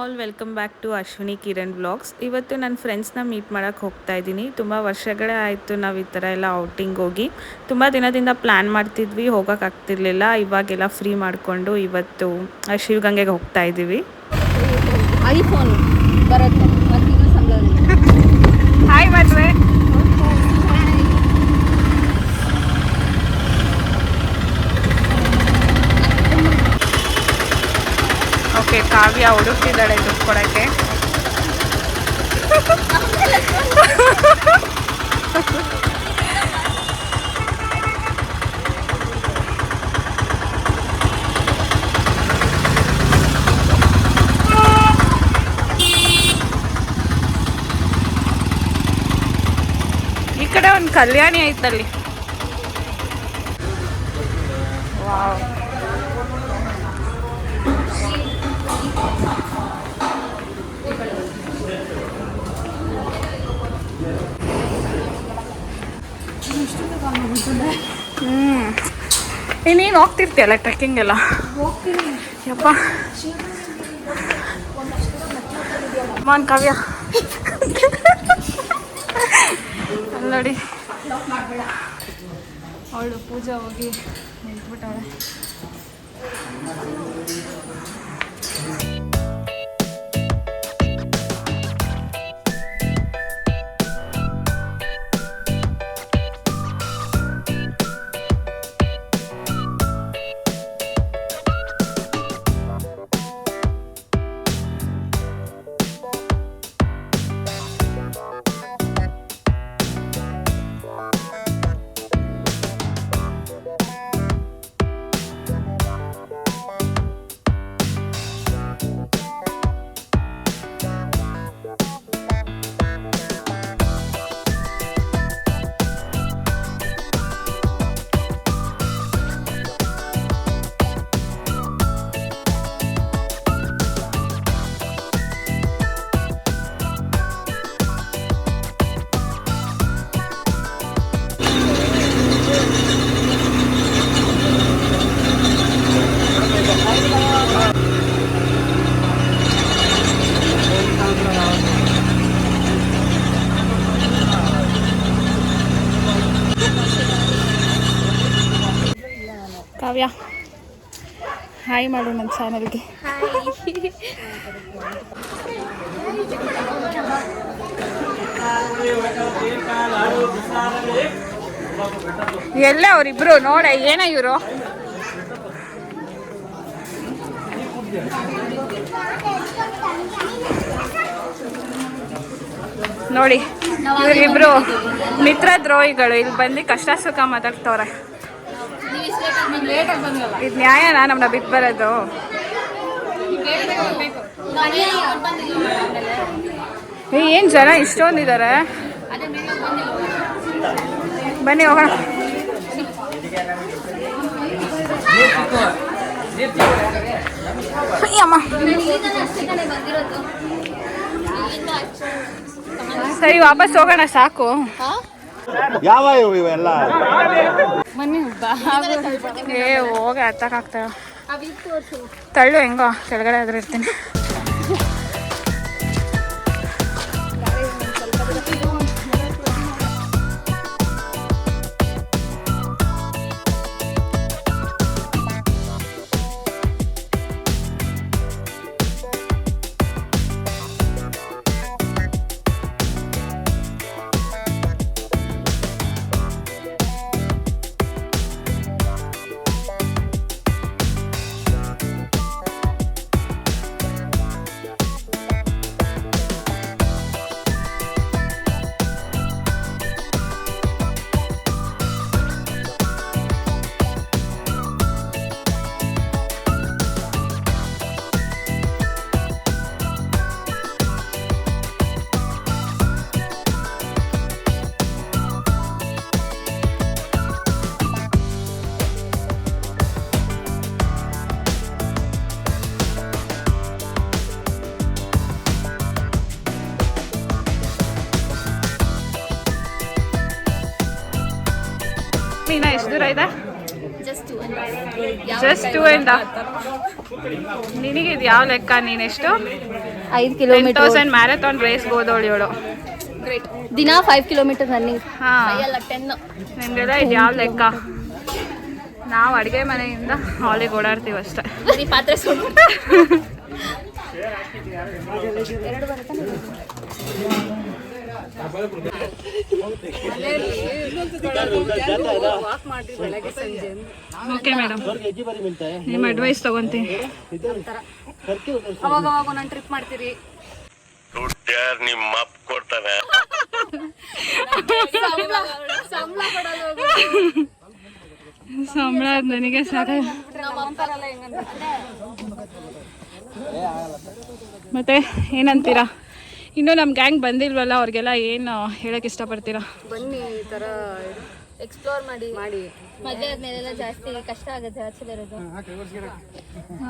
All welcome back to Ashwini Kiran vlogs. ಇವತ್ತು ನನ್ನ ಫ್ರೆಂಡ್ಸ್ನ meet ಮಾಡೋಕ್ಕೆ ಹೋಗ್ತಾ ಇದ್ದೀನಿ. ತುಂಬ ವರ್ಷಗಳೇ ಆಯಿತು ನಾವು ಈ ಥರ ಎಲ್ಲ ಔಟಿಂಗ್ ಹೋಗಿ. ತುಂಬ ದಿನದಿಂದ ಪ್ಲ್ಯಾನ್ ಮಾಡ್ತಿದ್ವಿ, ಹೋಗೋಕ್ಕಾಗ್ತಿರ್ಲಿಲ್ಲ. ಇವಾಗೆಲ್ಲ ಫ್ರೀ ಮಾಡಿಕೊಂಡು ಇವತ್ತು ಶಿವಗಂಗೆಗೆ ಹೋಗ್ತಾ ಇದ್ದೀವಿ. ಐಫೋನ್ ಬರುತ್ತೆ ಮತ್ತಿನ್ನೂ ಸಂಬಳ. ಹಾಯ್ ಮದುವೆ. ಓಕೆ, ಕಾವ್ಯ ಹುಡುಕ್ತಿದ್ದಾಳೆ ದುಡ್ಡು ಕೊಡೋಕ್ಕೆ. ಈ ಕಡೆ ಒಂದು ಕಲ್ಯಾಣಿ ಐತಲ್ಲಿ. ವಾವ್, ನೀನು ಹೋಗ್ತಿರ್ತೀಯಲ್ಲ ಟ್ರೆಕ್ಕಿಂಗ್ ಎಲ್ಲ? ಯಪ್ಪ ಮಾನ್ ಕಾವ್ಯ ಅಲ್ಲಿ ನೋಡಿ, ಅವಳು ಪೂಜಾ ಹೋಗಿ ನಿಂತ್ಬಿಟ್ಟಾಳೆ. ಕಾವ್ಯ ಹಾಯ್ ಮಾಡು ನನ್ನ ಚಾನಲ್ಗೆ. ಎಲ್ಲೇ ಅವರಿಬ್ರು ನೋಡ, ಏನ ಇವರು? ನೋಡಿ ಇವರಿಬ್ರು ಮಿತ್ರ ದ್ರೋಹಿಗಳು. ಇಲ್ಲಿ ಬಂದು ಕಷ್ಟ ಸುಖ ಮಾತಾಡ್ತವ್ರೆ. ಇದು ನ್ಯಾಯನಾ ನಮ್ಮನ್ನ ಬಿಟ್ಟು ಬರೋದು? ಏನು ಜನ ಇಷ್ಟೊಂದಿದ್ದಾರೆ. ಬನ್ನಿ ಹೋಗೋಣ. ಅಮ್ಮ ಸರಿ, ವಾಪಸ್ ಹೋಗೋಣ ಸಾಕು. ಯಾವ ಇವೆಲ್ಲ ಬನ್ನಿ. ಹೋಗಿ ಹತ್ತಕ್ಕಾಗ್ತಾವ? ತಳ್ಳು, ಹೆಂಗೋ ಕೆಳಗಡೆ ಆದ್ರೆ ಇರ್ತೀನಿ. ಮೀನಾ ಎಷ್ಟು ದೂರ ಇದೆ? Just just 2.5. ನಿನಗೆ ಇದು ಯಾವ ಲೆಕ್ಕ? ನೀನೆಷ್ಟು 5 ಕಿಲೋಮೀಟರ್ 10,000 ಮ್ಯಾರಥಾನ್ ರೇಸ್ಗೆ ಹೋದವಳು ಇವಳು. ಗ್ರೇಟ್. ದಿನ 5 ಕಿಲೋಮೀಟರ್ ರನ್ನಿಂಗ್. ಹಾಂ, ಅಲ್ಲ 10. ನಿಮಗೆಲ್ಲ ಇದು ಯಾವ ಲೆಕ್ಕ? ನಾವು ಅಡುಗೆ ಮನೆಯಿಂದ ಹಾಲಿಗೆ ಓಡಾಡ್ತೀವಿ ಅಷ್ಟೇ. ಬರೀ ಪಾತ್ರೆ ಸುಟ್ಟು ಓಕೆ ಮೇಡಮ್, ನಿಮ್ಮ ಅಡ್ವೈಸ್ ತಗೊಂತೀನಿ. ಅವಾಗ ನಾನು ಟ್ರಿಪ್ ಮಾಡ್ತೀರಿ. ನಿಮ್ಮ ಅಪ್ಪ ಕೊಡ್ತಾನೆ. ಸಂಬಳ ಕೊಡೋದು ಸಂಬಳ ನನಗೆ ಸಾಕ. ಮತ್ತೆ ಏನಂತೀರಾ? ಇನ್ನೂ ನಮ್ಮ ಗ್ಯಾಂಗ್ ಬಂದಿಲ್ವಲ್ಲ, ಅವ್ರಿಗೆಲ್ಲ ಏನು ಹೇಳಕ್ಕೆ ಇಷ್ಟಪಡ್ತೀರಾ? ಬನ್ನಿ, ಈ ಥರ ಎಕ್ಸ್ಪ್ಲೋರ್ ಮಾಡಿ ಮದುವೆ ಆದ್ಮೇಲೆಲ್ಲ ಜಾಸ್ತಿ ಕಷ್ಟ ಆಗುತ್ತೆ ಆಚೆ ಬರೋದು.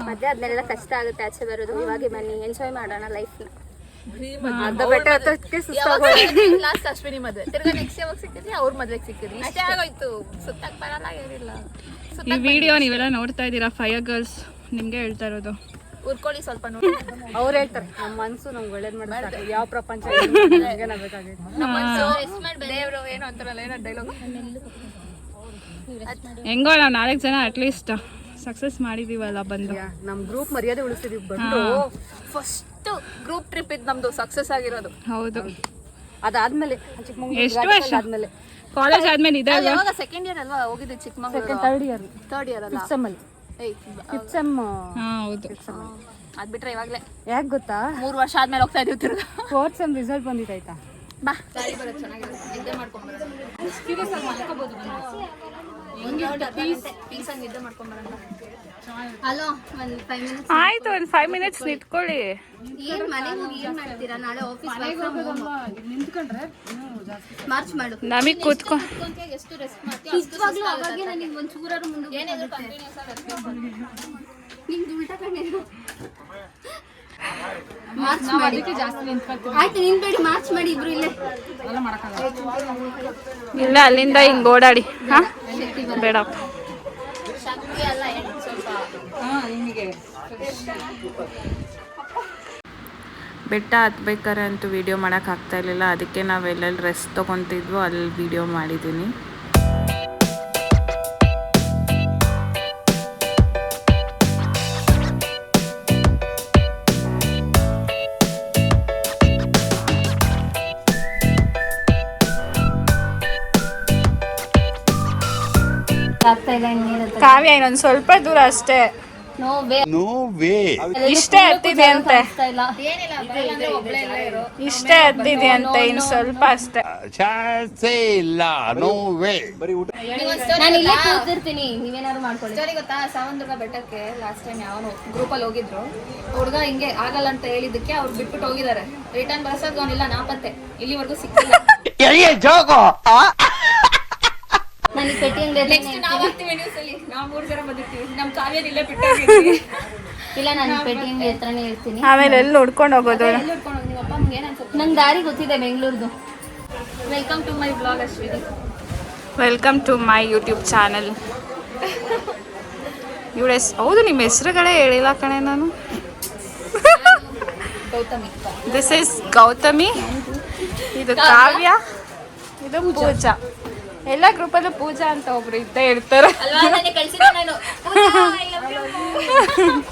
ಮದುವೆ ಆದ್ಮೇಲೆಲ್ಲ ಕಷ್ಟ ಆಗುತ್ತೆ ಆಚೆ ಬರೋದು. ಇವಾಗ ಬನ್ನಿ, ಎಂಜಾಯ್ ಮಾಡೋಣ ಲೈಫ್ನ. ಲಾಸ್ಟ್ ಅಶ್ವಿನಿ ಮದುವೆ, ತಿರ್ಗಾ ನೆಕ್ಸ್ಟ್ ಯಾವಾಗ ಸಿಕ್ಕಿದ್ರಿ? ಅವ್ರ ಮದುವೆಗೆ ಸಿಕ್ಕಿದ್ರಿ, ಅಷ್ಟೇ ಆಗೋಯ್ತು. ಸುತ್ತಕ್ಕೆ ಬರಲ್ಲ, ಏನಿಲ್ಲ. ಈ ವಿಡಿಯೋ ನೀವೆಲ್ಲ ನೋಡ್ತಾ ಇದ್ದೀರಾ, ಫೈರ್ ಗರ್ಲ್ಸ್ ನಿಮಗೆ ಹೇಳ್ತಾ ಇರೋದು. ಉರ್ಕೊಳ್ಳಿ ಸ್ವಲ್ಪ ನೋಡಿ. ಅವ್ರು ಹೇಳ್ತಾರೆ ನಮ್ಮ ಮನ್ಸು ನಮ್ಗೆ ಒಳ್ಳೇದ್ ಮಾಡ್ತಾರೆ. ಯಾವ ಪ್ರಪಂಚ ದೇವ್ರು ಏನು ಅಂತಾರಲ್ಲ, ಏನೋ ಡೈಲಾಗ್. ಹೆಂಗೋ ನಾವು 4 ಜನ ಅಟ್ಲೀಸ್ಟ್ ಸಕ್ಸಸ್ ಮಾಡಿದೀವಲ್ಲ ಬಂದು. ನಮ್ ಗ್ರೂಪ್ ಮರ್ಯಾದೆ ಉಳಿಸಿದೀವಿ ಬಂದು. ಫಸ್ಟ್ ಗ್ರೂಪ್ ಟ್ರಿಪ್ ಇದ್ ನಮ್ದು ಸಕ್ಸಸ್ ಆಗಿರೋದು. ಹೌದು. ಅದಾದ್ಮೇಲೆ ಚಿಕ್ಕಮಂಗ್ಳೂರು ಎಷ್ಟು ವರ್ಷ ಆದ್ಮೇಲೆ ಕಾಲೇಜ್ ಆದ್ಮೇಲೆ ಇದೆ ಅಲ್ವಾ? ಯಾವಾಗ ಸೆಕೆಂಡ್ ಇಯರ್ ಅಲ್ವಾ ಹೋಗಿದ್ದು ಚಿಕ್ಕಮಂಗ್ಳೂರು? ಥರ್ಡ್ ಇಯರ್ ಅಲ್ಲ, ಫಿಫ್ತ್ ಸೆಮ್. ಹಾಂ ಹೌದು. ಅದ್ ಬಿಟ್ರೆ ಇವಾಗ್ಲೇ ಯಾಕೆ ಗೊತ್ತಾ, 3 ವರ್ಷ ಆದ್ಮೇಲೆ ಹೋಗ್ತಾ ಇದೀವಿ ತಿರ್ಗಾ. ಫೋರ್ತ್ ಸೆಮ್ ರಿಸಲ್ಟ್ ಬಂದಿದ್ದಾಯ್ತಾ? ಬಾ, ಗಾಡಿ ಬರೋದು ಚೆನ್ನಾಗಿರುತ್ತೆ, ನಿದ್ದೆ ಮಾಡ್ಕೊಂಡ್ಬರೋದು. ನಿದ್ದೆ ಮಾಡ್ಕೊಂಡ್ಬರೋಣ. ಹಲೋ, ಒಂದು 5 ಮಿನಿಟ್ಸ್ ಆಯ್ತು, ಒಂದು 5 ಮಿನಿಟ್ಸ್ ನಿಂತ್ಕೊಳ್ಳಿ. ಏನ್ ಮನೆಗೆ ಹೋಗಿ ಏನ್ ಮಾಡ್ತೀರಾ? ನಾಳೆ ಆಫೀಸ್ ನಿಂತ್ಕೊಂಡ್ರೆ ಮಾರ್ಚ್ ಮಾಡು. ನಮಗೆ ಕೂತ್ಕೊ. ಎಷ್ಟು ರೆಸ್ಟ್ ಮಾಡ್ತೀವಿ ನಿಜವಾಗ್ಲೂ. ಅವಾಗೆ ನನಗೆ ಒಂದು ಚೂರಾರು ಮುಂದೆ ಏನಾದ್ರು ಕಂಟಿನ್ಯೂಸ್ ಆಗಿ ನಿಮ್ದು ಉಲ್ಟಾ ಕಣ್ಣು. ಮಾರ್ಚ್ ಮಾಡಿ, ಆಯ್ತು ನಿಂತ್ಬೇಡಿ, ಮಾರ್ಚ್ ಮಾಡಿ ಇಬ್ರು ಇಲ್ಲೇ. ಇಲ್ಲ, ಅಲ್ಲಿಂದ ಹಿಂಗೆ ಓಡಾಡಿ. ಹಾಂ, ಬೇಡ. ಶಕ್ತಿ ಅಲ್ಲ, ಸ್ವಲ್ಪ ಬೆಟ್ಟ ಹತ್ಬೇಕಾರೆ ಅಂತೂ ವಿಡಿಯೋ ಮಾಡೋಕೆ ಆಗ್ತಾ ಇರಲಿಲ್ಲ. ಅದಕ್ಕೆ ನಾವು ಎಲ್ಲೆಲ್ಲಿ ರೆಸ್ಟ್ ತೊಗೊತಿದ್ವೋ ಅಲ್ಲಿ ವಿಡಿಯೋ ಮಾಡಿದ್ದೀನಿ. ಆಗ್ತಾ ಇಲ್ಲ ಇನ್ನೇನಂತ. ಕಾವ್ಯ ಇನ್ನೊಂದು ಸ್ವಲ್ಪ ದೂರ ಅಷ್ಟೇ. No way. No way. ಇಷ್ಟೇ ಹತ್ತಿದೆ ಅಂತೆ, ಇಲ್ಲ ಏನಿಲ್ಲ, ಅಂದ್ರೆ ಒಬ್ಳೆ ಇಲ್ಲ ಇರೋ. ಇಷ್ಟೇ ಹತ್ತಿದೆ ಅಂತೆ, ಇನ್ನು ಸ್ವಲ್ಪ ಅಷ್ಟೇ. ಚಾನ್ಸೇ ಇಲ್ಲ. No way. ನಾನು ಇಲ್ಲೇ ಕೂತಿರ್ತೀನಿ, ನೀವೇನಾದ್ರು ಮಾಡ್ಕೊಳ್ಳಿ. ಸ್ಟೋರಿ ಗೊತ್ತಾ? ಸಾವಂದುರ್ಗ ಬೆಟ್ಟಕ್ಕೆ ಲಾಸ್ಟ್ ಟೈಮ್ ಯಾವನು ಗ್ರೂಪಲ್ಲಿ ಹೋಗಿದ್ರು. ಹುಡುಗ ಹಿಂಗೆ ಆಗಲ್ಲ ಅಂತ ಹೇಳಿದ್ದಕ್ಕೆ ಅವ್ರು ಬಿಟ್ಬಿಟ್ಟು ಹೋಗಿದ್ದಾರೆ. ರಿಟರ್ನ್ ಬರ್ಸೋದು ಅವನಿಲ್ಲ, ನಾಪತ್ತೆ, ಇಲ್ಲಿವರೆಗೂ ಸಿಕ್ಕಿಲ್ಲ. ನಾನು ಈ ಪೆಟ್ಟಿ ನೆಕ್ಸ್ಟ್ ನಾವು ಹಾಕ್ತೀವಿ ನ್ಯೂಸಲ್ಲಿ. ನಾವು 3 ಜನ ಬಂದಿರ್ತೀವಿ, ನಮ್ಮ ಕಾವ್ಯನ ಇಲ್ಲೇ ಬಿಟ್ಟಿರ್ತೀವಿ. ಇಲ್ಲ, ನಾನು ಪೆಟ್ಟಿ ಹತ್ರನೇ ಇರ್ತೀನಿ. ಆಮೇಲೆ ಎಲ್ಲಿ ಹುಡ್ಕೊಂಡು ಹೋಗೋದು? ಎಲ್ಲಿ ಹುಡ್ಕೊಂಡು ಹೋಗಿ? ನಿಮ್ಮ ಅಪ್ಪ ಅಮ್ಮಗೆ ಏನು ಅನ್ಸುತ್ತೆ? ನಂಗೆ ದಾರಿ ಗೊತ್ತಿದೆ ಬೆಂಗಳೂರ್ದು. Welcome to my blog Ashwini. Welcome to my YouTube channel. ಇವಳ ಹೌದು, ನಿಮ್ಮ ಹೆಸರುಗಳೇ ಹೇಳಿಲ್ಲ ಕಣೆ ನಾನು. ಗೌತಮಿ. ದಿಸ್ ಇಸ್ ಗೌತಮಿ, ಇದು ಕಾವ್ಯ, ಇದು ಪೂಜಾ. ಎಲ್ಲ ಗ್ರೂಪಲ್ಲೂ ಪೂಜಾ ಅಂತ ಒಬ್ರು ಇದ್ದೇ ಇರ್ತಾರೆ ಅಲ್ವಾ? ನಾನೇ ಕಳ್ಸಿದ್ದೆ ನಾನು. ಪೂಜಾ, I love you.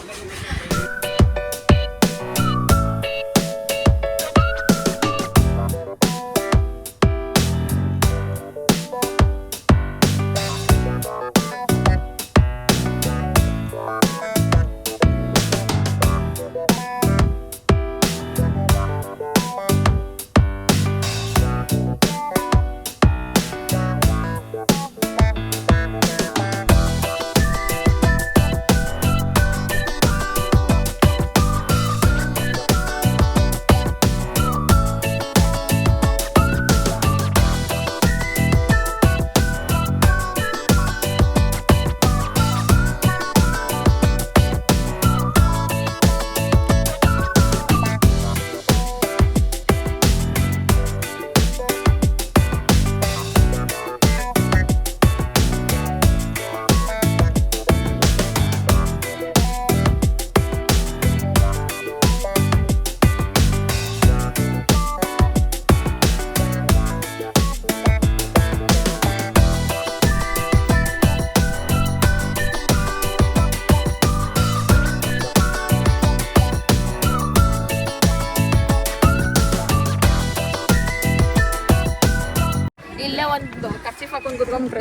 ಖರ್ಚಿ ಹಾಕೊಂಡು ಕುತ್ಕೊಂಡ್ಬಿಟ್ರೆ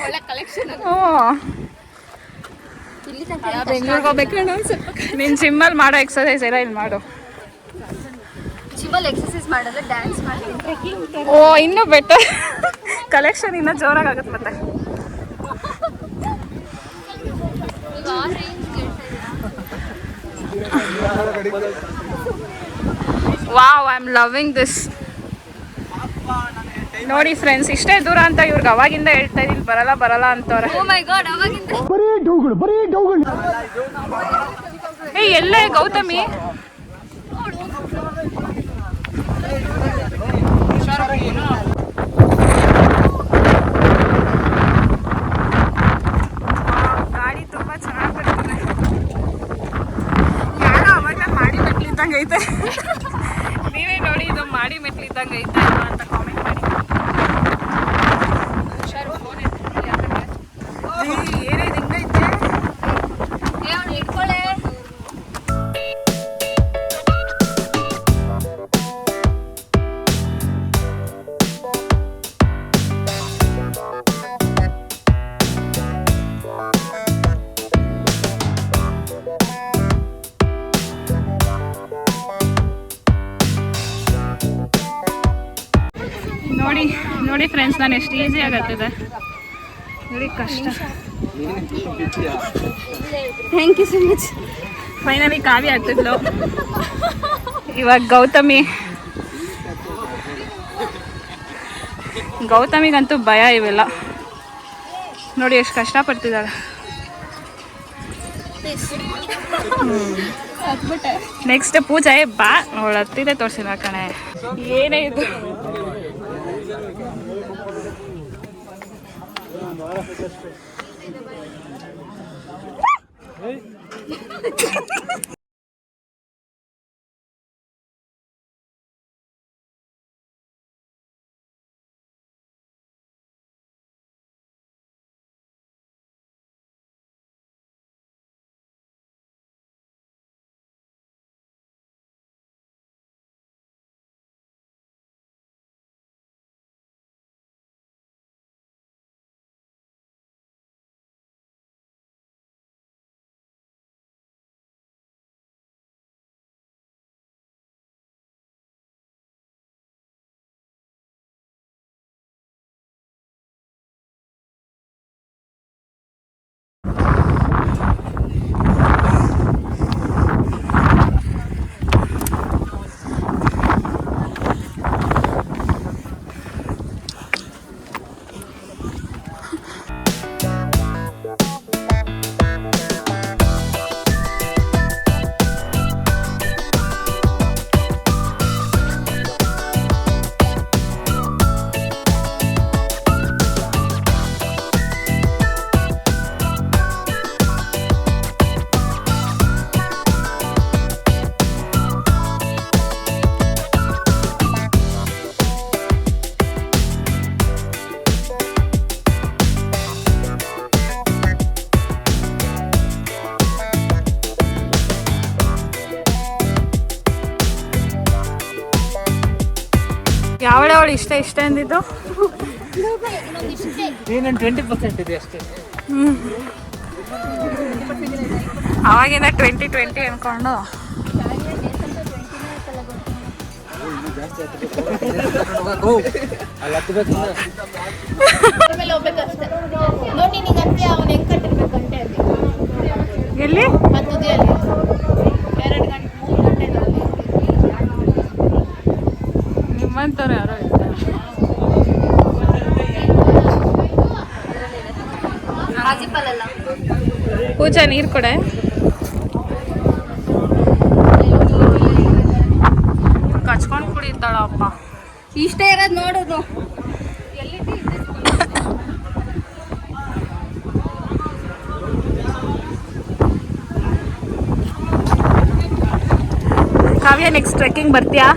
ಒಳ್ಳೆ ಕಲೆಕ್ಷನ್. ಇಲ್ಲಿ ತನಕ ಬೆಂಗಳೂರಿಗೆ ಹೋಗ್ಬೇಕು ನೀನು ಜಿಮ್ಮಲ್ಲಿ ಮಾಡೋ ಎಕ್ಸಸೈಸ್ ಎಲ್ಲ ಇಲ್ಲಿ ಮಾಡು. ಜಿಮ್ಮಲ್ಲಿ ಎಕ್ಸಸೈಸ್ ಮಾಡಲ್ಲ, ಡ್ಯಾನ್ಸ್ ಮಾಡ್ತೀನಿ. ಓ ಇನ್ನೂ ಬೆಟರ್, ಕಲೆಕ್ಷನ್ ಇನ್ನೂ ಜೋರಾಗುತ್ತೆ ಮತ್ತೆ. Wow, I am loving this. ನೋಡಿ ಫ್ರೆಂಡ್ಸ್, ಇಷ್ಟೇ ದೂರ ಅಂತ ಇವ್ರಿಗೆ ಅವಾಗಿಂದ ಹೇಳ್ತಾ ಇದೀನಿ, ಬರಲ್ಲ ಅಂತವ್ರೆ. ಓ ಮೈ ಗಾಡ್, ಅವಾಗಿಂದ ಏ ಎಲ್ಲೇ ಗೌತಮಿ? ಗಾಡಿ ತುಂಬಾ ಚೆನ್ನಾಗಿ ಬರ್ತದೆ. ಯಾರೋ ಅವಾಗ ಮಾಡಿ ಮೆಟ್ಲಿದ್ದಂಗೆ ಐತೆ. ನೀವೇ ನೋಡಿ, ಇದು ಮಾಡಿ ಮೆಟ್ಲಿದ್ದಂಗೆ ಐತೆ ಅಂತ ಕಾಮೆಂಟ್ ಮಾಡಿ. ಏನೇನು ಹಿಂಗೈತೆ? ಇಟ್ಕೊಳ್ಳೆ. ನೋಡಿ ಫ್ರೆಂಡ್ಸ್, ನಾನು ಎಷ್ಟು ಈಸಿ ಆಗತ್ತಿದೆ ನೋಡಿ, ಕಷ್ಟ. Thank you so much. Finally Kavya ಆಗ್ತಿದ್ಲು, ಇವಾಗ ಗೌತಮಿಗಂತೂ ಭಯ ಇವೆಲ್ಲ. ನೋಡಿ ಎಷ್ಟು ಕಷ್ಟಪಡ್ತಿದ್ದಾಳೆ. ನೆಕ್ಸ್ಟ್ ಪೂಜೆ ಬಾ, ಅವಳು ಹತ್ತಿದೆ ತೋರಿಸಿಲ್ಲ ಕಣೆ. ಏನೇ ಇದು, ಯಾವಳವಳು ಇಷ್ಟ ಅಂದಿದ್ದು? ನೀನು 20% ಇದೆ ಅಷ್ಟೇ. ಅವಾಗಿಂದ 2020 ಅನ್ಕೊಂಡು ಅಲ್ಲಿ ಹತ್ತಬೇಕು. ಮೇಲೆ ಹೋಗ್ಬೇಕಷ್ಟೇ. ನೋಡಿ ನಿಂಗೆ ಅಷ್ಟೇ ಅವನು ಹೆಂಗೆ ಕಟ್ಟಿರ್ಬೇಕಂತೆ ಅಲ್ಲಿ ಎಲ್ಲಿ ಹತ್ತುದಿಯಲ್ಲಿ 2 ಗಂಟೆ 3 ಗಂಟೆನಲ್ಲಿ ನಿಮ್ಮಂತವ್ರು ಯಾರೋ ಇರ್ತಾರೆ. ಹಾಜಿಪಲ್ಲ ಪೂಜಾ ನೀರು ಕೊಡೆ. ಕಚ್ಕೊಂಡು ಕುಡಿತಾಳಪ್ಪ. ಇಷ್ಟೇ ಇರೋದು ನೋಡೋದು. ಕಾವ್ಯ ನೆಕ್ಸ್ಟ್ ಟ್ರೆಕ್ಕಿಂಗ್ ಬರ್ತೀಯಾ?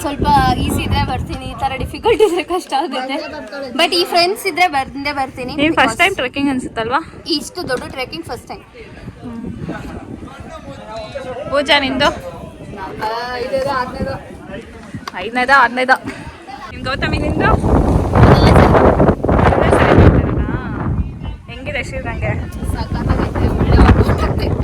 ಸ್ವಲ್ಪ ಈಸಿ ಇದ್ರೆ ಬರ್ತೀನಿ, ಈ ತರ ಡಿಫಿಕಲ್ಟ್ ಇದ್ರೆ ಕಷ್ಟ ಆಗುತ್ತೆ. ಬಟ್ ಈ ಫ್ರೆಂಡ್ಸ್ ಇದ್ರೆ ಬಂದೇ ಬರ್ತೀನಿ. ನೀನು ಫಸ್ಟ್ ಟೈಮ್ ಟ್ರೆಕ್ಕಿಂಗ್ ಅನ್ಸುತ್ತಲ್ವಾ? ಇಷ್ಟು ದೊಡ್ಡ ಟ್ರೆಕ್ಕಿಂಗ್ ಫಸ್ಟ್ ಟೈಮ್. ಪೂಜಾ ನಿಂದು? 5ನೇದು 6ನೇದು. 5ನೇದ 6ನೇದ. ನಿನ್ ಗೌತಮಿ ನಿಂದು? ಶಿವಗಂಗೆ? ಸಖತ್ತಾಗೈತೆ, ಒಳ್ಳೆ ಆಲ್ಮೋಸ್ಟ್ ಆಗ್ತೈತೆ.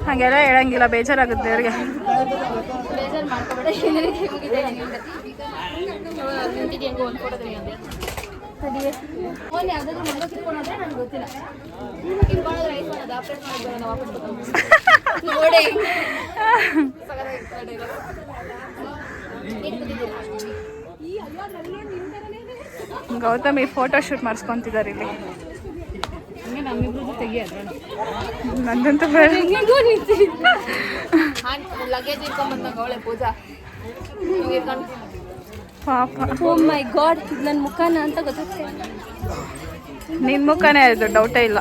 ಹಾಗೆಲ್ಲ ಹೇಳಂಗಿಲ್ಲ, ಬೇಜಾರಾಗುತ್ತೆ ಅವ್ರಿಗೆ. ಬೇಜಾರು ಮಾಡ್ಕೋಬೇಡ, ಏನೇನಕ್ಕೆ ಮುಗಿದೆ ನಿಂದೆ. ನಿಂತಿದ್ದು ಹೆಂಗೋ ಒಂದು ಫೋಟೋ ತೆಗಿಯೋದೆ. ಫೋನ್ ಯಾವುದಾದ್ರೂ ಮಂಗ ಕಿತ್ಕೊಂಡ್ರೆ ನನಗೆ ಗೊತ್ತಿಲ್ಲ. ಕಿತ್ಕೊಂಡ್ರೆ ಐಫೋನ್ ಅದು ಆಪ್ರೇಟ್ ಮಾಡಿದ್ರೆ ನಾವು ವಾಪಸ್ ಕೊಡ್ತೀವಿ. ನೋಡಿ ಗೌತಮಿ ಫೋಟೋ ಶೂಟ್ ಮಾಡಿಸ್ಕೊಂತಿದ್ದಾರೆ ಇಲ್ಲಿ. ನಮ್ಮಿಬ್ರದ್ದು ತೆಗಿಯೋದು ನಂದಂತೂ ಲಗೇಜ್ ಇಟ್ಕೊಂಡ್ಬಂದಾಗ ಅವಳೆ ಪೂಜಾ ಪಾಪ. ಓ ಮೈ ಗಾಡ್, ಇದು ನನ್ನ ಮುಖನ ಅಂತ ಗೊತ್ತಾಗ್ತದೆ. ನಿನ್ನ ಮುಖನೇ ಅದು, ಡೌಟೇ ಇಲ್ಲ.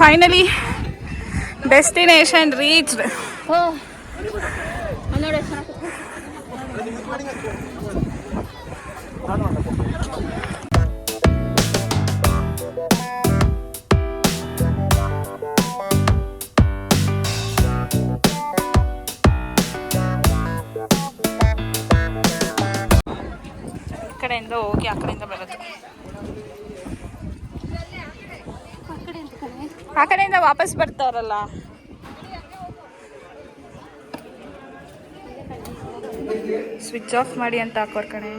Finally, destination reached. ಓ ನೋಡಿ ಎಷ್ಟು ಚೆನ್ನಾಗಿ ಈ ಕಡೆಯಿಂದ ಹೋಗಿ ಆ ಕಡೆಯಿಂದ ಬರೋದು. ಆ ಕಡೆಯಿಂದ ವಾಪಸ್ ಬರ್ತಾರಲ್ಲ. ಸ್ವಿಚ್ ಆಫ್ ಮಾಡಿ ಅಂತ ಹಾಕೋರ್ ಕಣೆ.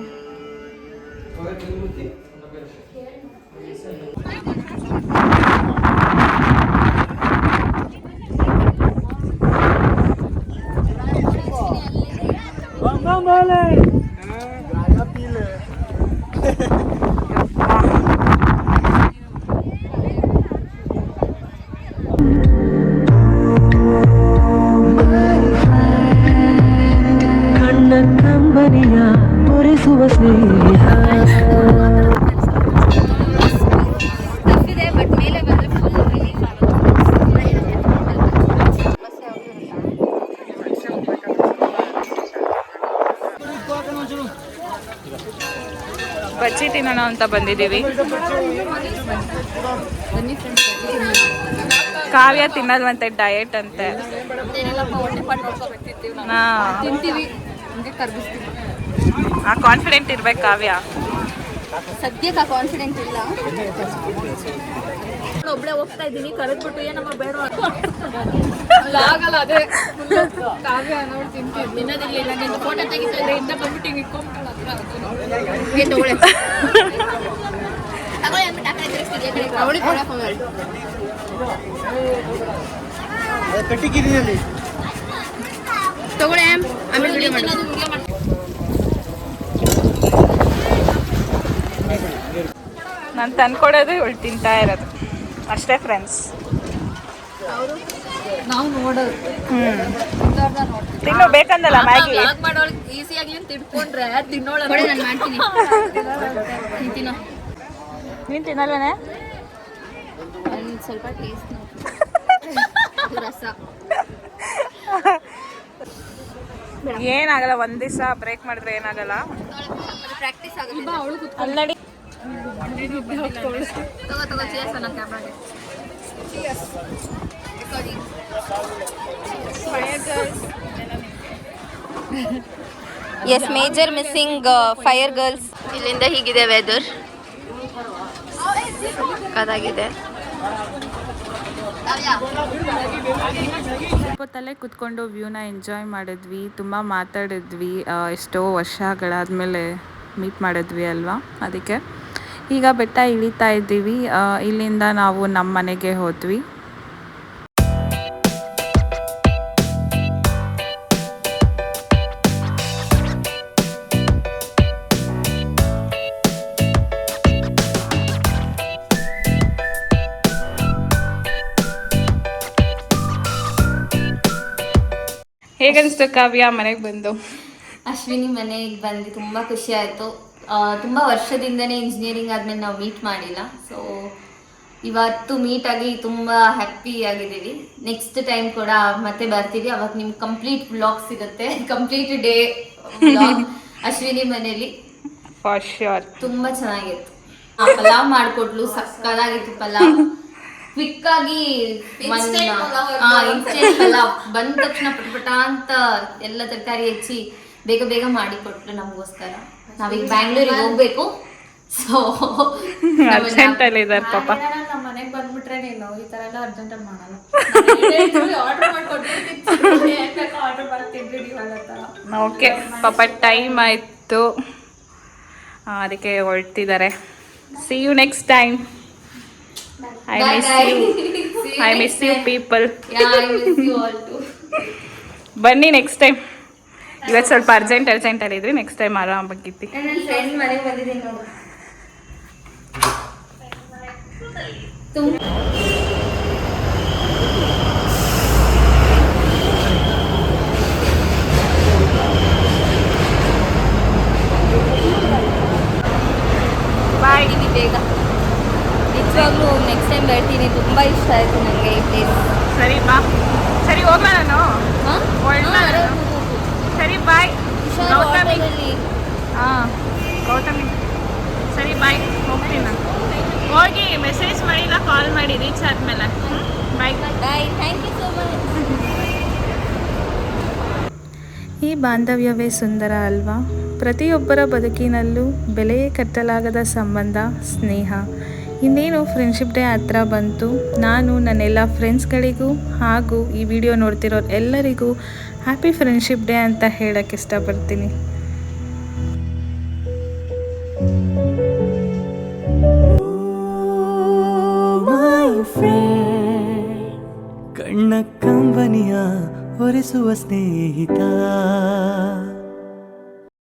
ತಪ್ಪಿದೆ, ಬಟ್ ಮೇಲೆ ಬಂದರೆ ಫುಲ್ ರಿಲೀಫ್ ಆಗುತ್ತೆ. ಬಜ್ಜಿ ತಿನ್ನೋಣ ಅಂತ ಬಂದಿದ್ದೀವಿ. ಕಾವ್ಯ ತಿನ್ನಲ್ವಂತೆ, ಡಯಟ್ ಅಂತೆ. ಏನೆಲ್ಲಪ್ಪ ಹೊಟ್ಟೆ ಪಾಟ್ ನೋಡ್ಕೊಬೇಕಿರ್ತೀವಿ ನಾವು. ಹಾ, ತಿಂತೀವಿ, ಹಂಗೆ ಕರ್ಗಿಸ್ತೀವಿ. ಆ ಕಾನ್ಫಿಡೆಂಟ್ ಇರ್ಬೇಕು ಕಾವ್ಯ. ಸದ್ಯಕ್ಕೆ ಆ ಕಾನ್ಫಿಡೆಂಟ್ ಇಲ್ಲ. ಒಬ್ಬಳೇ ಹೋಗ್ತಾ ಇದ್ದೀನಿ, ಕರೆದ್ಬಿಟ್ಟು ಏನಮ್ಮ ಬೇಡ ಆಗಲ್ಲ. ಅದೇ ಕಾವ್ಯ ನೋಡಿ ತಿಂತೀವಿ, ತಿನ್ನೋದಿಲ್ಲ. ನಿನ್ನ ಫೋಟೋ ತೆಗಿತಾರೆ ಇಂದ ಬಂದ್ಬಿಟ್ಟು ಹಿಂಗೆ ಇಟ್ಕೊಂಡ್ಬಿಟ್ಟು ತಗೊಳ್ಳಿ ತಗೊಳ್ಳಿ ಅಂದ್ಬಿಟ್ಟು ಆ ಕಡೆ ತಿರ್ಗಿಸ್ತೀವಿ. ಅವಳಿಗೆ ಕೊಡಕ್ಕೆ ಹೋಗಲ್ಲ. ತಗೊಳ್ಳಿ ಆಮೇಲೆ ವಿಡಿಯೋ ಮಾಡಿ. ನಾನು ತಂದ್ಕೊಡೋದು ಇವಳು ತಿಂತಾ ಇರೋದು ಅಷ್ಟೇ ಫ್ರೆಂಡ್ಸ್. ನಾವು ನೋಡೋದು ತಿನ್ನು ಬೇಕಂದಲ್ಲ ಮ್ಯಾಗಿ. ಬ್ಲಾಗ್ ಮಾಡೋಳಿಗೆ ಈಸಿಯಾಗಿ ಅಂತ ತಿಳ್ಕೊಂಡ್ರೆ ತಿನ್ನೋಳ. ನಾನು ಮಾಡ್ತೀನಿ, ತಿನ್ನೋ. ನೀನು ತಿನ್ನಲ್ವನೇ? ಒಂದು ಸ್ವಲ್ಪ ಟೇಸ್ಟ್ ರಸ ಏನಾಗಲ್ಲ, ಒಂದ್ ದಿವಸ ಬ್ರೇಕ್ ಮಾಡಿದ್ರೆ ಏನಾಗಲ್ಲ. ಪ್ರಾಕ್ಟೀಸ್ ಆಗುತ್ತೆ. ಅಲ್ಲಡಿ ತಗೋ ಚೇರ್ಸ್ ನನ್ನ ಕ್ಯಾಮ್ರಾಗೆ. Yes, major missing fire girls. ಇಲ್ಲಿಂದ ಹೀಗಿದೆ ವೆದರ್, ಅದಾಗಿದೆ. ಸ್ವಲ್ಪ ಹೊತ್ತಲ್ಲೇ ಕುತ್ಕೊಂಡು ವ್ಯೂನ ಎಂಜಾಯ್ ಮಾಡಿದ್ವಿ, ತುಂಬ ಮಾತಾಡಿದ್ವಿ. ಎಷ್ಟೋ ವರ್ಷಗಳಾದಮೇಲೆ ಮೀಟ್ ಮಾಡಿದ್ವಿ ಅಲ್ವಾ, ಅದಕ್ಕೆ ಈಗ ಬೆಟ್ಟ ಇಳಿತಾ ಇದ್ದೀವಿ. ಇಲ್ಲಿಂದ ನಾವು ನಮ್ಮ ಮನೆಗೆ ಹೋದ್ವಿ. ಹೇಗನ್ನಿಸ್ತು ಕಾವ್ಯ ಮನೆಗೆ ಬಂದು? ಅಶ್ವಿನಿ ಮನೆಗೆ ಬಂದು ತುಂಬ ಖುಷಿ ಆಯಿತು. ತುಂಬ ವರ್ಷದಿಂದನೇ ಇಂಜಿನಿಯರಿಂಗ್ ಆದಮೇಲೆ ನಾವು ಮೀಟ್ ಮಾಡಿಲ್ಲ. ಸೊ ಇವತ್ತು ಮೀಟ್ ಆಗಿ ತುಂಬ ಹ್ಯಾಪಿ ಆಗಿದ್ದೀವಿ. ನೆಕ್ಸ್ಟ್ ಟೈಮ್ ಕೂಡ ಮತ್ತೆ ಬರ್ತೀವಿ. ಅವಾಗ ನಿಮ್ಗೆ ಕಂಪ್ಲೀಟ್ ವ್ಲಾಗ್ ಸಿಗುತ್ತೆ, ಕಂಪ್ಲೀಟ್ ಡೇ ವ್ಲಾಗ್ ಅಶ್ವಿನಿ ಮನೆಯಲ್ಲಿ. For sure. ತುಂಬ ಚೆನ್ನಾಗಿತ್ತು. ಪಲಾವ್ ಮಾಡಿಕೊಟ್ಲು, ಸಕ್ಕದಾಗಿತ್ತು ಪಲಾವ್. ಕ್ವಿಕ್ ಆಗಿ ಇನ್ಸ್ಟೆಂಟ್ ಪಲಾವ್ ಬಂದ ತಕ್ಷಣ ಪಟಪಟ ಅಂತ ಎಲ್ಲ ತರಕಾರಿ ಹೆಚ್ಚಿ ಬೇಗ ಬೇಗ ಮಾಡಿ ಕೊಟ್ಲು ನಮಗೋಸ್ಕರ. ನಾವೀಗ ಬ್ಯಾಂಗ್ಳೂರಿಗೆ ಹೋಗ್ಬೇಕು. ಸೊ ಅರ್ಜೆಂಟಲ್ಲಿ ಇದ್ದಾರೆ ಪಾಪ. ನಮ್ಮ ಮನೆಗೆ ಬಂದ್ಬಿಟ್ರೆ ನೀನು ಈ ತರ ಎಲ್ಲ ಅರ್ಜೆಂಟಲ್ಲಿ ಮಾಡಲ್ಲ. ಆರ್ಡರ್ ಮಾಡ್ತಿದ್ವಿ ನೀವು. ಓಕೆ ಪಾಪ, ಟೈಮ್ ಆಯಿತು, ಅದಕ್ಕೆ ಹೊರಡ್ತಿದ್ದಾರೆ. See you next time. I miss you people. Yeah, I miss you all too. ಬನ್ನಿ ನೆಕ್ಸ್ಟ್ ಟೈಮ್. ಇವತ್ತು ಸ್ವಲ್ಪ ಅರ್ಜೆಂಟಲ್ಲಿ ಇದ್ರಿ, ನೆಕ್ಸ್ಟ್ ಟೈಮ್ ಆರಾಮಾಗಿತ್ತಿ. ನನ್ನ ಫ್ರೆಂಡ್ ಮನೆಗೆ ಬಂದಿದ್ದೀನಿ ನೋಡು. ಬಾಯ್. ಬೇಗ ನಿಜವಾಗ್ಲೂ ನೆಕ್ಸ್ಟ್ ಟೈಮ್ ಬರ್ತೀನಿ. ತುಂಬ ಇಷ್ಟ ಆಯಿತು ನನಗೆ ಈ ಪ್ಲೇಸ್. ಸರಿ ಬಾ. ಸರಿ ಹೋಗೋಣ ನಾನು. ಸರಿ ಬಾಯ್. ಗೌತಮಿ. ಹಾಂ ಗೌತಮಿ. ಸರಿ ಬಾಯ್, ಹೋಗ್ತೀನಿ ನಾನು. ಹೋಗಿ ಮೆಸೇಜ್ ಮಾಡಿಲ್ಲ, ಕಾಲ್ ಮಾಡಿ ರೀಚ್ ಆದಮೇಲೆ. Bye bye. Thank you so much. ಈ ಬಾಂಧವ್ಯವೇ ಸುಂದರ ಅಲ್ವಾ? ಪ್ರತಿಯೊಬ್ಬರ ಬದುಕಿನಲ್ಲೂ ಬೆಲೆಯೇ ಕಟ್ಟಲಾಗದ ಸಂಬಂಧ ಸ್ನೇಹ. ಇನ್ನೇನು ಫ್ರೆಂಡ್ಶಿಪ್ ಡೇ ಹತ್ರ ಬಂತು. ನಾನು ನನ್ನೆಲ್ಲ ಫ್ರೆಂಡ್ಸ್ಗಳಿಗೂ ಹಾಗೂ ಈ ವಿಡಿಯೋ ನೋಡ್ತಿರೋರು ಎಲ್ಲರಿಗೂ ಹ್ಯಾಪಿ ಫ್ರೆಂಡ್ಶಿಪ್ ಡೇ ಅಂತ ಹೇಳಕ್ಕೆ ಇಷ್ಟಪಡ್ತೀನಿ. ಕಣ್ಣ ಕಂಬನಿಯ ಒರೆಸುವ ಸ್ನೇಹಿತ.